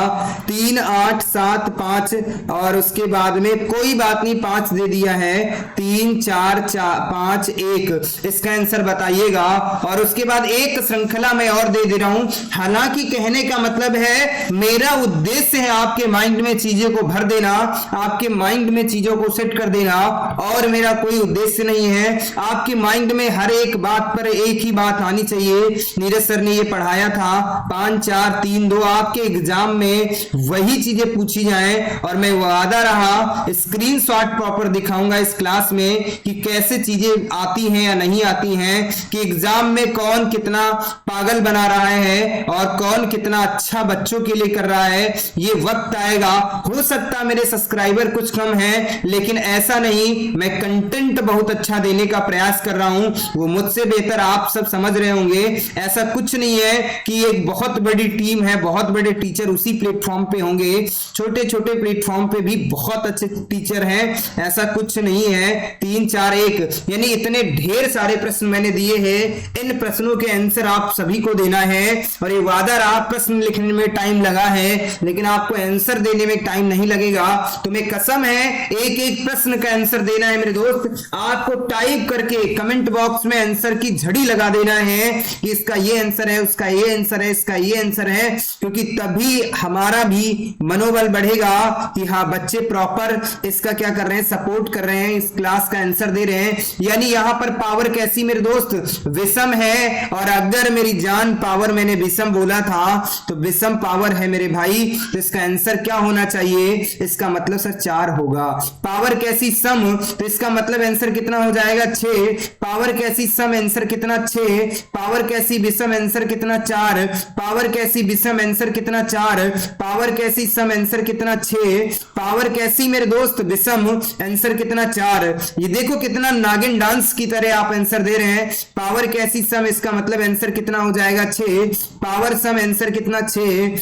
3 8 7 5, और उसके बाद में कोई बात नहीं 5 दे दिया है। 3 4 5 1, इसका आंसर बताइएगा। और उसके बाद एक श्रृंखला में और दे रहा हूं। हालांकि कहने का मतलब है मेरा उद्देश्य है आपके माइंड में चीजों को भर देना, आपके माइंड में चीजों को सेट कर देना, और मेरा कोई उद्देश्य नहीं है। आपके माइंड में हर एक बात पर एक ही बात आनी चाहिए। नीरज सर ने ये पढ़ाया था 5 4 3 2, आपके एग्जाम में वही चीजें पूछी जाएं। और मैं वादा रहा स्क्रीनशॉट प्रॉपर दिखाऊंगा इस क्लास में कि कैसे चीजें आती हैं या नहीं आती हैं, कि एग्जाम में कौन कितना पागल बना रहा है और कौन कितना अच्छा बच्चों के लिए कर रहा है। ये वक्त आएगा। हो सकता मेरे सब्सक्राइबर कुछ कम हैं, लेकिन ऐसा नहीं, मैं कंटेंट बहुत अच्छा देने का प्रयास कर रहा हूं। वो मुझसे बेहतर आप सब समझ रहे होंगे। ऐसा कुछ नहीं है कि एक बहुत बड़ी टीम है, बहुत बड़े टीचर उसी प्लेटफॉर्म पे होंगे। छोटे छोटे प्लेटफॉर्म पे भी बहुत अच्छे टीचर हैं, ऐसा कुछ नहीं है। 3 4 1, यानी इतने ढेर सारे प्रश्न मैंने दिए हैं। इन प्रश्नों के आंसर आप सभी को देना है। और ये वादा रहा, प्रश्न लिखने में टाइम लगा है, लेकिन आपको आंसर देने में टाइम नहीं लगेगा। तुम्हें कसम है एक एक प्रश्न का आंसर देना है मेरे दोस्त। आपको टाइप करके कमेंट बॉक्स में आंसर की झड़ी लगा देना है कि इसका ये आंसर है, उसका ये आंसर है, इसका ये आंसर है, क्योंकि तभी हमारा भी मनोबल बढ़ेगा कि हाँ बच्चे प्रॉपर इसका क्या कर रहे हैं, सपोर्ट कर रहे हैं, इस क्लास का आंसर दे रहे हैं। यानी यहां पर पावर कैसी मेरे दोस्त, विषम है। और अगर मेरी जान पावर मैंने विषम बोला था तो विषम पावर है मेरे भाई, तो इसका आंसर क्या होना चाहिए, इसका मतलब सर 4 होगा। पावर कैसी सम, तो इसका मतलब आंसर कितना हो जाएगा 6। पावर कैसी सम, आंसर कितना 6। पावर कैसी विषम, आंसर कितना 4। पावर कैसी विषम, आंसर कितना 4। पावर कैसी सम, आंसर कितना 6। पावर कैसी मेरे दोस्त विषम, आंसर कितना 4। ये देखो कितना नागिन डांस की तरह आप आंसर दे रहे हैं। पावर कैसी सम, इसका मतलब आंसर कितना हो जाएगा 6। पावर सम, आंसर कितना 6।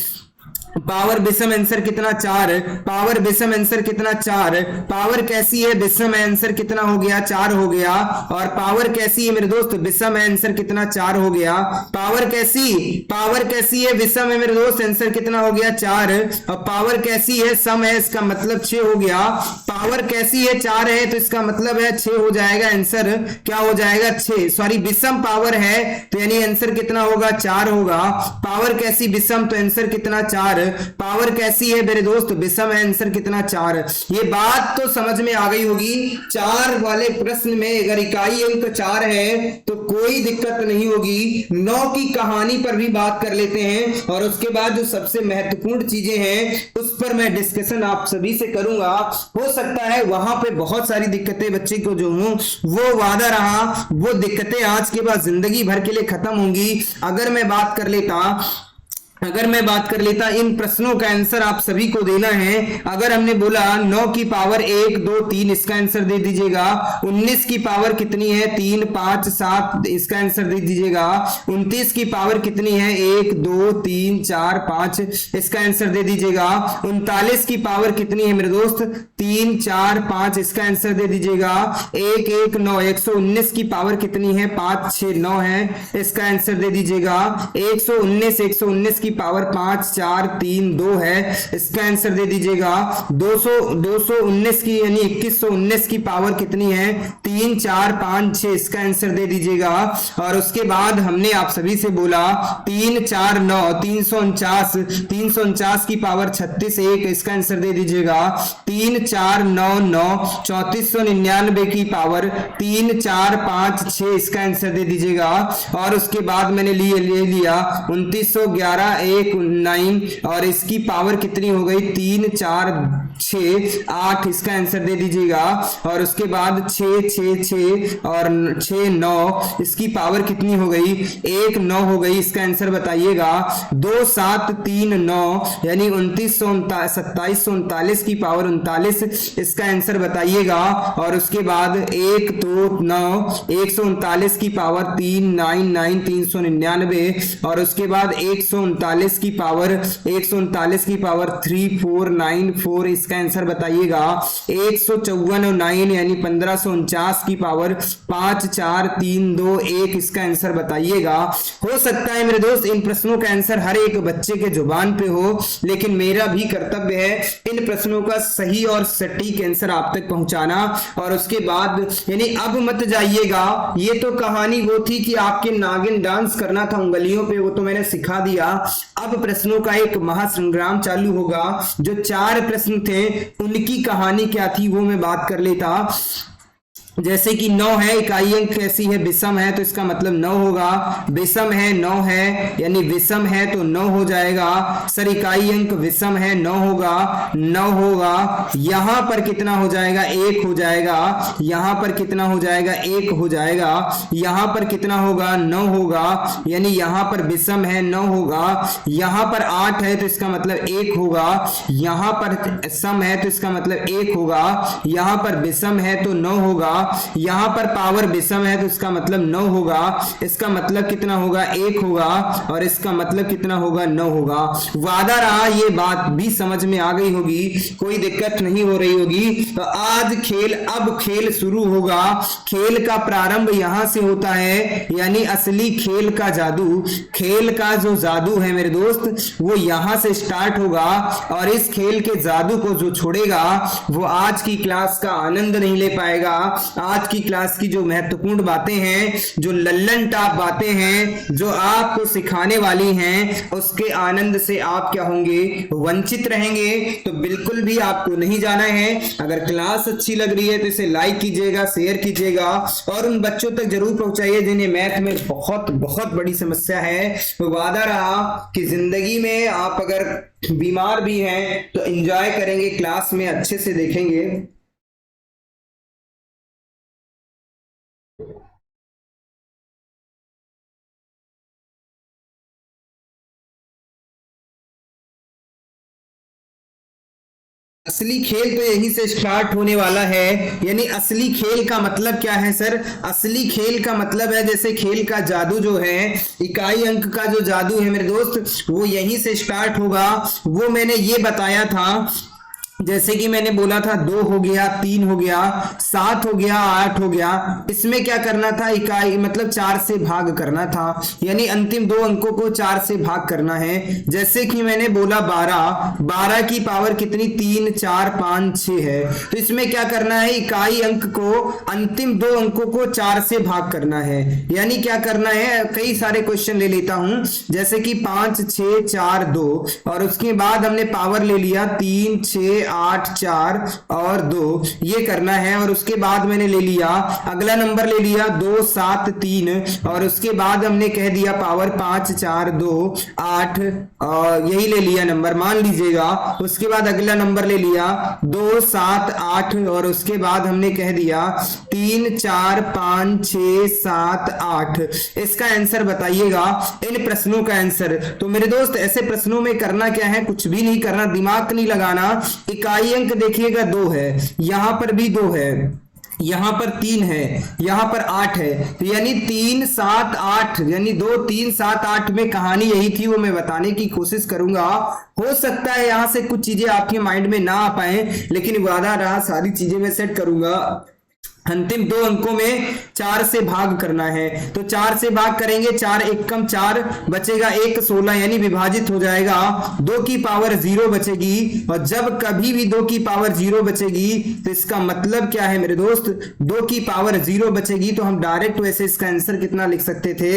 पावर विषम आंसर कितना 4, पावर विषम आंसर कितना 4, पावर कैसी है विषम आंसर कितना हो गया 4 हो गया, और पावर कैसी है मेरे दोस्त विषम आंसर कितना 4 हो गया, पावर कैसी है विषम है मेरे दोस्त आंसर कितना हो गया 4, और पावर कैसी है सम है इसका मतलब 6 हो गया, पावर कैसी है 4 है तो इसका मतलब है 6 हो जाएगा, आंसर क्या हो जाएगा 6, सॉरी विषम पावर है तो यानी आंसर कितना होगा 4 होगा, पावर कैसी विषम तो आंसर कितना 4, पावर कैसी है मेरे दोस्त विषम है आंसर कितना 4। ये बात तो समझ में आ गई होगी, 4 वाले प्रश्न में अगर इकाई अंक 4 है तो कोई दिक्कत नहीं होगी। 9 की कहानी पर भी बात कर लेते हैं और उसके बाद जो सबसे महत्वपूर्ण चीजें हैं उस पर मैं डिस्कशन आप सभी से करूंगा। हो सकता है वहां पे बहुत सारी दिक्कतें बच्चे को जो हूं वो वादा रहा, वो दिक्कतें आज के बाद जिंदगी भर के लिए खत्म होंगी। अगर मैं बात कर लेता इन प्रश्नों का आंसर आप सभी को देना है। अगर हमने बोला 9 की पावर 1 2 3 इसका आंसर दे दीजिएगा, 19 की पावर कितनी है 3 5 7 इसका आंसर दे दीजिएगा, 29 की पावर कितनी है 1 2 3 4 5 इसका आंसर दे दीजिएगा, 39 की पावर कितनी है मेरे दोस्त 3 4 5 इसका आंसर दे दीजिएगा, 1 1 9 119 की पावर कितनी है 5 6 9 है इसका आंसर दे दीजिएगा, 119 की पावर 5 4 3 2 है इसका आंसर दे दीजिएगा, 219 की यानी 2119 की पावर कितनी है 3 4 5 6 इसका आंसर दे दीजिएगा। और उसके बाद हमने आप सभी से बोला 3 4 9 349 की पावर 36 1 इसका आंसर दे दीजिएगा, 3 4 9 9 3499 की पावर 3 4 5 6 इसका आंसर दे दीजिएगा। और उसके बाद मैंने ले लिया 2911 1 9 और इसकी पावर कितनी हो गई 3 4 6 8 इसका आंसर दे दीजिएगा। और उसके बाद 6 6 6 और 6 9 इसकी पावर कितनी हो गई 1 9 हो गई, इसका आंसर बताइएगा। 2 7 3 9 यानी 2739 की पावर 39 इसका आंसर बताइएगा। और उसके बाद 1 2 9 139 की पावर 3 9 9 399 और उसके बाद 139 की पावर 3 4 9 4 इसका आंसर बताइएगा। 154 और 9 यानी 1549 की पावर 5 4 3 2 1 इसका आंसर बताइएगा। हो सकता है मेरे दोस्त इन प्रश्नों का आंसर हर एक बच्चे के जुबान पे हो, लेकिन मेरा भी कर्तव्य है इन प्रश्नों का सही और सटीक आंसर आप तक पहुंचाना। और उसके बाद यानी अब मत जाइएगा, ये तो कहानी वो थी कि आपके नागिन डांस करना था उंगलियों पे, वो तो मैंने सिखा दिया। अब प्रश्नों का एक महासंग्राम चालू होगा। जो 4 प्रश्न थे उनकी कहानी क्या थी वो मैं बात कर लेता। जैसे कि 9 है, इकाई अंक कैसी है विषम है तो इसका मतलब 9 होगा, विषम है 9 है यानी विषम है तो 9 हो जाएगा। सर इकाई अंक विषम है 9 होगा, 9 होगा। यहां पर कितना हो जाएगा 1 हो जाएगा, यहां पर कितना हो जाएगा 1 हो जाएगा, यहां पर कितना होगा 9 होगा यानी यहां पर विषम है 9 होगा, यहां पर 8 है तो इसका मतलब 1 होगा, यहां पर सम है तो इसका मतलब 1 होगा, यहां पर विषम है तो 9 होगा, यहां पर पावर विषम है तो इसका मतलब 9 होगा, इसका मतलब कितना होगा 1 होगा और इसका मतलब कितना होगा 9 होगा। वादा रहा ये बात भी समझ में आ गई होगी, कोई दिक्कत नहीं हो रही होगी। तो आज अब खेल शुरू होगा। खेल का प्रारंभ यहां से होता है, यानी असली खेल का जादू, खेल का जो जादू है मेरे दोस्त वो यहां से स्टार्ट होगा। और इस खेल के जादू को जो छोड़ेगा वो आज की क्लास का आनंद नहीं ले पाएगा। आज की क्लास की जो महत्वपूर्ण बातें हैं, जो लल्लन टाप बातें हैं, जो आपको सिखाने वाली हैं, उसके आनंद से आप क्या होंगे वंचित रहेंगे। तो बिल्कुल भी आपको नहीं जाना है। अगर क्लास अच्छी लग रही है तो इसे लाइक कीजिएगा, शेयर कीजिएगा और उन बच्चों तक जरूर पहुंचाइए जिन्हें मैथ में बहुत बहुत बड़ी समस्या है। तो वादा रहा कि जिंदगी में आप अगर बीमार भी हैं तो एंजॉय करेंगे, क्लास में अच्छे से देखेंगे। असली खेल तो यहीं से स्टार्ट होने वाला है। यानी असली खेल का मतलब क्या है सर? असली खेल का मतलब है जैसे खेल का जादू जो है, इकाई अंक का जो जादू है मेरे दोस्त, वो यहीं से स्टार्ट होगा। वो मैंने ये बताया था, जैसे कि मैंने बोला था 2 हो गया, 3 हो गया, 7 हो गया, 8 हो गया। इसमें क्या करना था? इकाई मतलब 4 से भाग करना था, यानी अंतिम 2 अंकों को 4 से भाग करना है। जैसे कि मैंने बोला 12 की पावर कितनी? 3, 4, 5, 6 है। तो इसमें क्या करना है? इकाई अंक को अंतिम 2 अंकों को 4 से भाग करना है। यानी क्या करना है? कई सारे क्वेश्चन ले लेता हूं, जैसे कि 5, 6, 4, 2, और उसके बाद हमने पावर ले लिया 3, 6, 8, 4 और 2, ये करना है। और उसके बाद मैंने ले लिया अगला नंबर ले लिया 2, 7, 3, और उसके बाद हमने कह दिया पावर 5, 4, 2, 8, और यही ले लिया नंबर, मान लीजिएगा। उसके बाद अगला नंबर ले लिया 2, 7, 8, और उसके बाद हमने कह दिया 3, 4, 5, 6, 7, 8। इसका आंसर बताइएगा, इन प्रश्नों का आंसर। तो मेरे दोस्त ऐसे प्रश्नों में करना क्या है? कुछ भी नहीं करना, दिमाग नहीं लगाना। इकाई अंक देखिएगा 2 है, यहां पर भी 2 है, यहां पर 3 है, यहां पर 8 है। तो यानी 3, 7, 8, यानी 2, 3, 7, 8 में कहानी यही थी, वो मैं बताने की कोशिश करूंगा। हो सकता है यहां से कुछ चीजें आपके माइंड में ना आ पाए, लेकिन वादा रहा सारी चीजें मैं सेट करूंगा। अंतिम 2 अंकों में 4 से भाग करना है, तो 4 से भाग करेंगे, 4 एक कम 4 बचेगा, 1 16, यानी विभाजित हो जाएगा, 2 की पावर 0 बचेगी। और जब कभी भी 2 की पावर 0 बचेगी तो इसका मतलब क्या है मेरे दोस्त? 2 की पावर 0 बचेगी तो हम डायरेक्ट वैसे इसका आंसर कितना लिख सकते थे?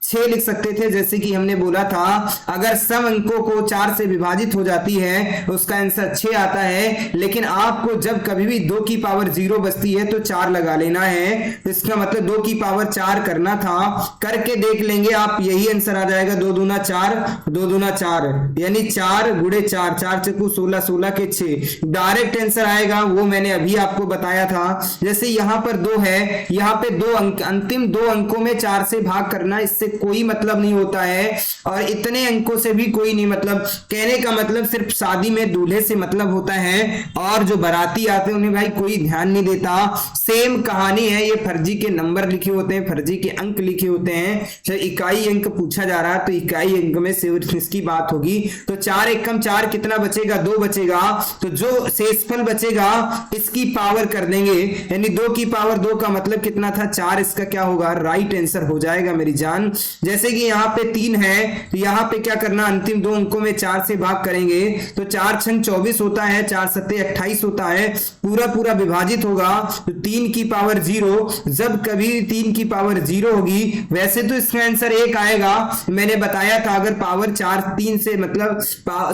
6 लिख सकते थे। जैसे कि हमने बोला था अगर सम अंकों को 4 से विभाजित हो जाती है तो उसका आंसर 6 आता है। लेकिन आपको जब कभी भी 2 की पावर 0 बचती है तो 4 लगा लेना है। इसका मतलब 2 की पावर 4 करना था, करके देख लेंगे आप, यही आंसर आ जाएगा। 2 दूना 4, 2 दूना 4, यानी 4 गुणे 4, 4 चक्कू 16, 16 के 6, डायरेक्ट आंसर आएगा। वो मैंने अभी आपको बताया था। जैसे यहां पर 2 है, यहां पे 2 अंक, अंतिम 2 अंकों में 4 से भाग करना, इससे कोई मतलब नहीं होता है। और इतने अंकों से भी कोई नहीं मतलब, कहने का मतलब सिर्फ शादी में दूल्हे से मतलब होता है, और जो बाराती आते हैं उन्हें भाई कोई ध्यान नहीं देता। सेम कहानी है, ये फर्जी के नंबर लिखे होते हैं, फर्जी के अंक लिखे होते हैं। जब इकाई अंक पूछा जा रहा है तो इकाई अंक में सिर्फ इसकी बात होगी। तो 4 एक कम 4 कितना बचेगा? 2 बचेगा। तो जो शेषफल बचेगा इसकी पावर कर देंगे, यानी 2 की पावर 2 का मतलब कितना था? 4। इसका क्या होगा? राइट आंसर हो जाएगा मेरी जान। जैसे कि यहाँ पे 3 है, तो यहाँ पे क्या करना? अंतिम 2 अंकों में 4 से भाग करेंगे तो 4 छंग 24 होता है, 4 सत्ते 28 होता है, पूरा पूरा विभाजित होगा। तो 3 की पावर 0, जब कभी 3 की पावर 0 होगी, वैसे तो इसका आंसर 1 आएगा। मैंने बताया था अगर पावर 4 3 से मतलब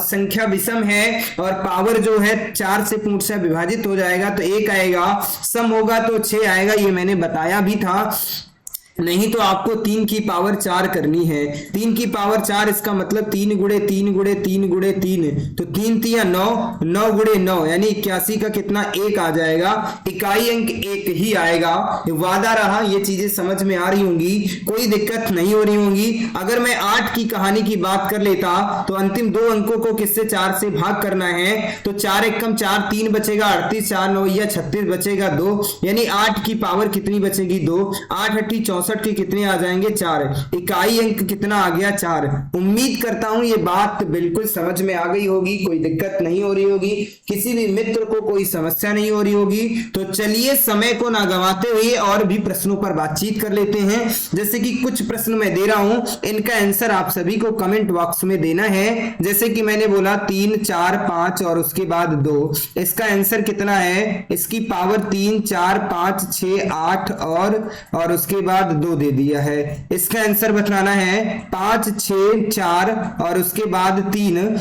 संख्या विषम है और पावर जो है 4 से पूर्णतः विभाजित हो जाएगा तो 1 आएगा, सम होगा तो 6 आएगा, ये मैंने बताया भी था। नहीं तो आपको 3 की पावर 4 करनी है। 3 की पावर 4 इसका मतलब 3 गुणे 3 गुणे 3 गुणे 3, तो 3 3 9, 9 गुणे 9, यानी 81 का कितना? 1 आ जाएगा। इकाई अंक 1 ही आएगा। वादा रहा ये चीजें समझ में आ रही होंगी, कोई दिक्कत नहीं हो रही होंगी। अगर मैं 8 की कहानी की बात कर लेता तो अंतिम 2 अंकों को किससे? 4 से भाग करना है, तो 4 एक कम 4, 3 बचेगा, 38, 4 9 या 36 बचेगा 2, यानी 8 की पावर कितनी बचेगी? 2। 8 8 64 के कितने आ जाएंगे? 4। इकाई अंक कितना आ गया? 4। उम्मीद करता हूं ये बात बिल्कुल समझ में आ गई होगी, कोई दिक्कत नहीं हो रही होगी, किसी भी मित्र को कोई समस्या नहीं हो रही होगी। तो चलिए समय को ना गंवाते हुए और भी प्रश्नों पर बातचीत कर लेते हैं। जैसे कि कुछ प्रश्न मैं दे रहा हूं, इनका आंसर आप सभी को कमेंट बॉक्स में देना है। जैसे कि मैंने बोला 3 4 5 और उसके बाद 2, इसका आंसर कितना है? इसकी पावर 3 4 5 6 8 और उसके बाद 2 दे दिया है। इसका आंसर बताना है 5 6 4 और उसके बाद 3,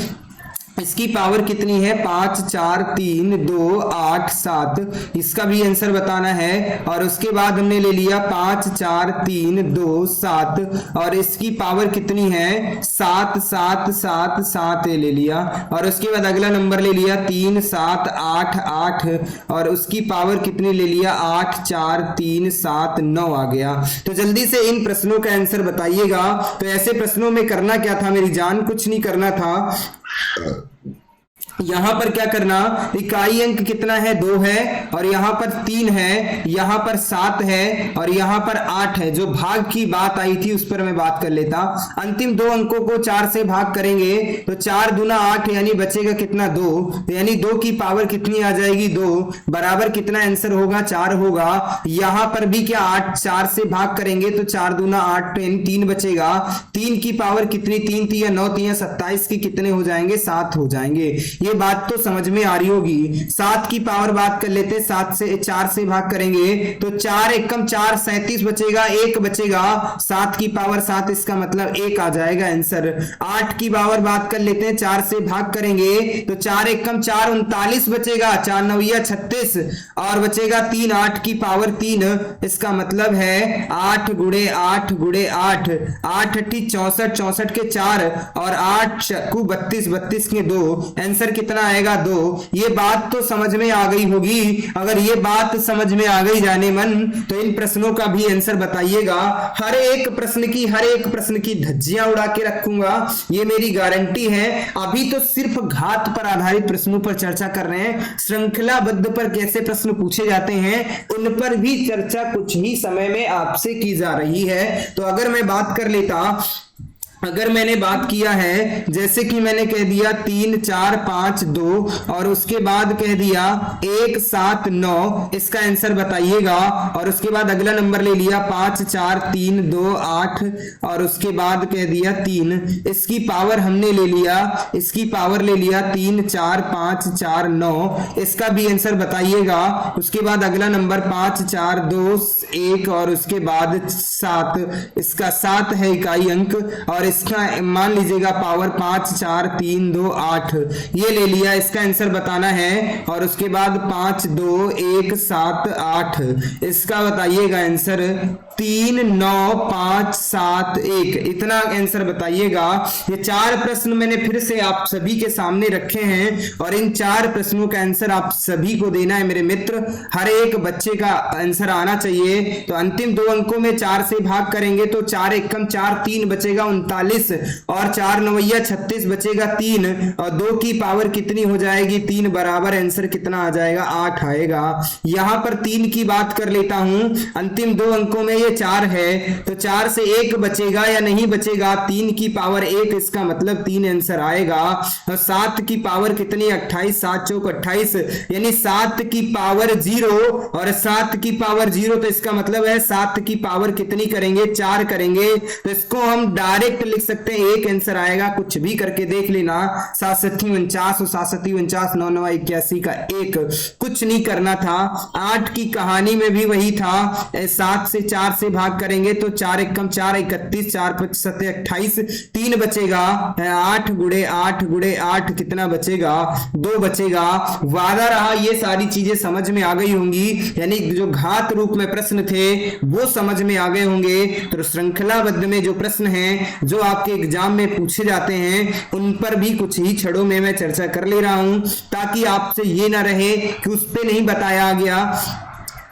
इसकी पावर कितनी है? 5 4 3 2 8 7, इसका भी आंसर बताना है। और उसके बाद हमने ले लिया 5 4 3 2 7 और इसकी पावर कितनी है? 7 7 7 7 ले लिया। और उसके बाद अगला नंबर ले लिया 3 7 8 8 और उसकी पावर कितनी ले लिया? 8 4 3 7 9 आ गया। तो जल्दी से इन प्रश्नों का आंसर बताइएगा। तो ऐसे प्रश्नों में करना क्या था मेरी जान? कुछ नहीं करना था, यहां पर क्या करना, इकाई अंक कितना है 2 है, और यहां पर 3 है, यहां पर 7 है, और यहां पर 8 है। जो भाग की बात आई थी उस पर मैं बात कर लेता। अंतिम दो अंकों को 4 से भाग करेंगे तो 4 दूना 8 यानी बचेगा कितना 2, यानी 2 की पावर कितनी आ जाएगी 2, बराबर कितना आंसर होगा 4 होगा। यहां पर भी क्या 8 4 से भाग करेंगे तो 4 दूना 8 यानी 3 बचेगा। 3 की पावर कितनी, 3 3 9 3 27 के कितने हो जाएंगे 7 हो जाएंगे। ये बात तो समझ में आ रही होगी। 7 की पावर बात कर लेते, 7 से 4 से भाग करेंगे तो 4 एकम 4 37 बचेगा, 1 बचेगा। 7 की पावर 7 इसका मतलब 1 आ जाएगा आंसर। 8 की पावर बात कर लेते हैं, 4 से भाग करेंगे तो 4 एकम 4 39 बचेगा, 4 9 36 और बचेगा 3। 8 की पावर 3 इसका मतलब है 8 गुणे 8 गुणे 8, 8 8 64 64 के 4 और 8 चक्कू 32 32 के 2, आंसर कितना आएगा 2। ये बात तो समझ में आ गई होगी। अगर ये बात समझ में आ गई जाने मन तो इन प्रश्नों का भी आंसर बताइएगा। हर एक प्रश्न की धज्जियां उड़ा के रखूंगा, ये मेरी गारंटी है। अभी तो सिर्फ घात पर आधारित प्रश्नों पर चर्चा कर रहे हैं। श्रृंखलाबद्ध पर कैसे प्रश्न पूछे जाते हैं उन पर भी चर्चा कुछ ही समय में आपसे की जा रही है। तो अगर मैं बात कर लेता, अगर मैंने बात किया है जैसे कि मैंने कह दिया 3 4 5 2 और उसके बाद कह दिया 1 7 9, इसका आंसर बताइएगा। और उसके बाद अगला नंबर ले लिया 5 4 3 2 8 और उसके बाद कह दिया 3, इसकी पावर हमने ले लिया, इसकी पावर ले लिया 3 4 5 4 9, इसका भी आंसर बताइएगा। उसके बाद अगला नंबर 5 4 2 1 और उसके बाद 7, इसका 7 है इकाई अंक और इसका मान लीजिएगा पावर 5 4 3 2 8, ये ले लिया, इसका आंसर बताना है। और उसके बाद 5 2 1 7 8, इसका बताइएगा आंसर 3 9 5 7 1, इतना आंसर बताइएगा। ये 4 प्रश्न मैंने फिर से आप सभी के सामने रखे हैं और इन 4 प्रश्नों का आंसर आप सभी को देना है मेरे मित्र। हर एक बच्चे का आंसर आना चाहिए। तो अंतिम 2 अंकों में 4 से भाग करेंगे तो 4 एकम 4 3 बचेगा 39 और 4 9 36 बचेगा 3 और 2 की पावर कितनी हो जाएगी 3, बराबर आंसर कितना आ जाएगा 8 आएगा। यहां पर 3 की बात कर लेता हूं। अंतिम 2 अंकों में 4 है तो 4 से 1 बचेगा या नहीं बचेगा, 3 की पावर 1, इसका मतलब 3 आंसर आएगा। और 7 की पावर कितनी 28, 7 चौक 28 यानी 7 की पावर 0 और 7 की पावर 0 तो इसका मतलब है 7 की पावर कितनी करेंगे 4 करेंगे। तो इसको हम डायरेक्ट लिख सकते हैं, एक आंसर आएगा, कुछ भी करके देख लेना। 7 7 49 और 7 7 49 9 9 81 का 1, कुछ नहीं करना था। 8 की कहानी में भी वही था, 7 से 4 से भाग करेंगे तो 4 एकम 4 31 4 5 7 28, 3 बचेगा। 8 गुणे 8 गुणे 8 कितना बचेगा 2 बचेगा। वादा रहा ये सारी चीजें समझ में आ गई होंगी, यानी जो घात रूप में प्रश्न थे वो समझ में आ गए होंगे। तो श्रृंखलाबद्ध में जो प्रश्न हैं जो आपके एग्जाम में पूछे जाते हैं उन पर भी कुछ ही क्षणों में मैं चर्चा कर ले रहा हूं, ताकि आपसे ये ना रहे कि उस पे नहीं बताया गया।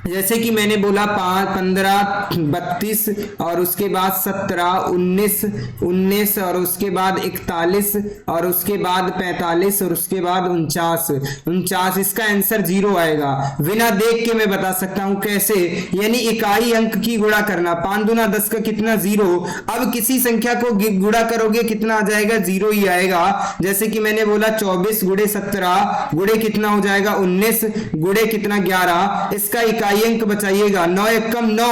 जैसे कि मैंने बोला 5 15 32 और उसके बाद 17 19 19 और उसके बाद 41 और उसके बाद 45 और उसके बाद 49, इसका आंसर 0 आएगा। बिना देख के मैं बता सकता हूं कैसे, यानी इकाई अंक की गुणा करना। 5 दूना 10 का कितना 0। अब किसी संख्या को गुणा करोगे कितना आ जाएगा 0 ही आएगा। जैसे कि मैंने बोला 24 गुणे 17 गुणे कितना हो जाएगा 19 गुणे कितना 11, इसका इकाई अंक बचाइएगा 9 एकम 9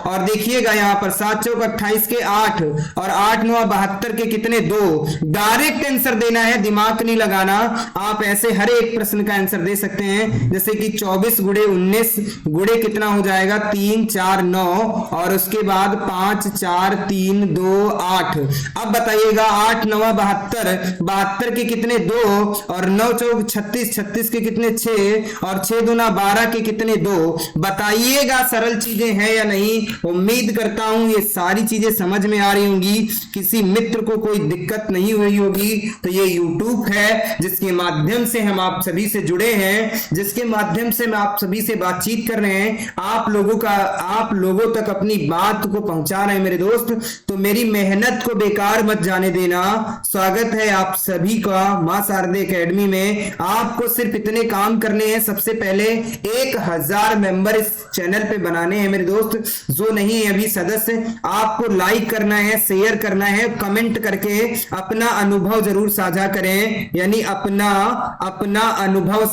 और देखिएगा यहां पर 7 चौक 28 के 8 और 8 9 72 के कितने 2। डायरेक्ट आंसर देना है, दिमाग नहीं लगाना। आप ऐसे हर एक प्रश्न का आंसर दे सकते हैं। जैसे कि 24 गुणे 19 गुणे कितना हो जाएगा 3 4 9 और उसके बाद 5 4 3 2 8। अब बताइएगा 8 9 72 के कितने 2 और 9 चौक 36 36 के कितने 6 और 6 दूना 12 के कितने 2। बताइएगा सरल चीजें हैं या नहीं। उम्मीद करता हूं ये सारी चीजें समझ में आ रही होंगी, किसी मित्र को कोई दिक्कत नहीं हुई होगी। तो ये YouTube है जिसके माध्यम से हम आप सभी से जुड़े हैं, जिसके माध्यम से मैं आप सभी से बातचीत कर रहे हैं, आप लोगों तक अपनी बात को पहुंचा रहे हैं मेरे दोस्त। तो मेरी मेहनत को बेकार मत जाने देना। स्वागत है आप सभी का मां शारदे एकेडमी में। आपको सिर्फ इतने काम करने हैं, सबसे पहले 1000 मेंबर इस चैनल पे बनाने हैं मेरे दोस्त। जो नहीं है अभी सदस्य, आपको लाइक करना है, शेयर करना है, कमेंट करके अपना अनुभव जरूर साझा करें, यानी अपना अनुभव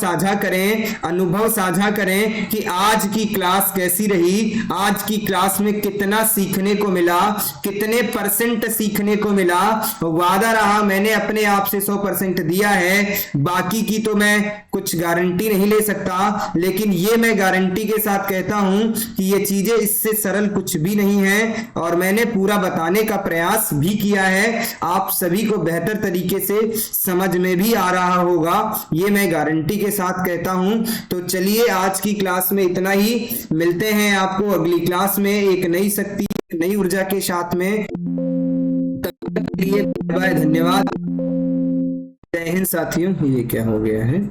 साझा करें कि आज की क्लास कैसी रही, आज की क्लास में कितना सीखने को मिला, कितने % सीखने को मिला। वादा रहा मैंने अपने आप से 100% दिया है, बाकी की तो मैं कुछ गारंटी नहीं ले सकता, लेकिन ये मैं गारंटी के साथ कहता हूं कि ये चीजें इससे सरल कुछ भी नहीं है और मैंने पूरा बताने का प्रयास भी किया है। आप सभी को बेहतर तरीके से समझ में भी आ रहा होगा, ये मैं गारंटी के साथ कहता हूं। तो चलिए आज की क्लास में इतना ही, मिलते हैं आपको अगली क्लास में एक नई शक्ति, नई ऊर्जा के साथ में। तब तक के लिए बाय बाय, धन्यवाद, जय हिंद साथियों। ये क्या हो गया है?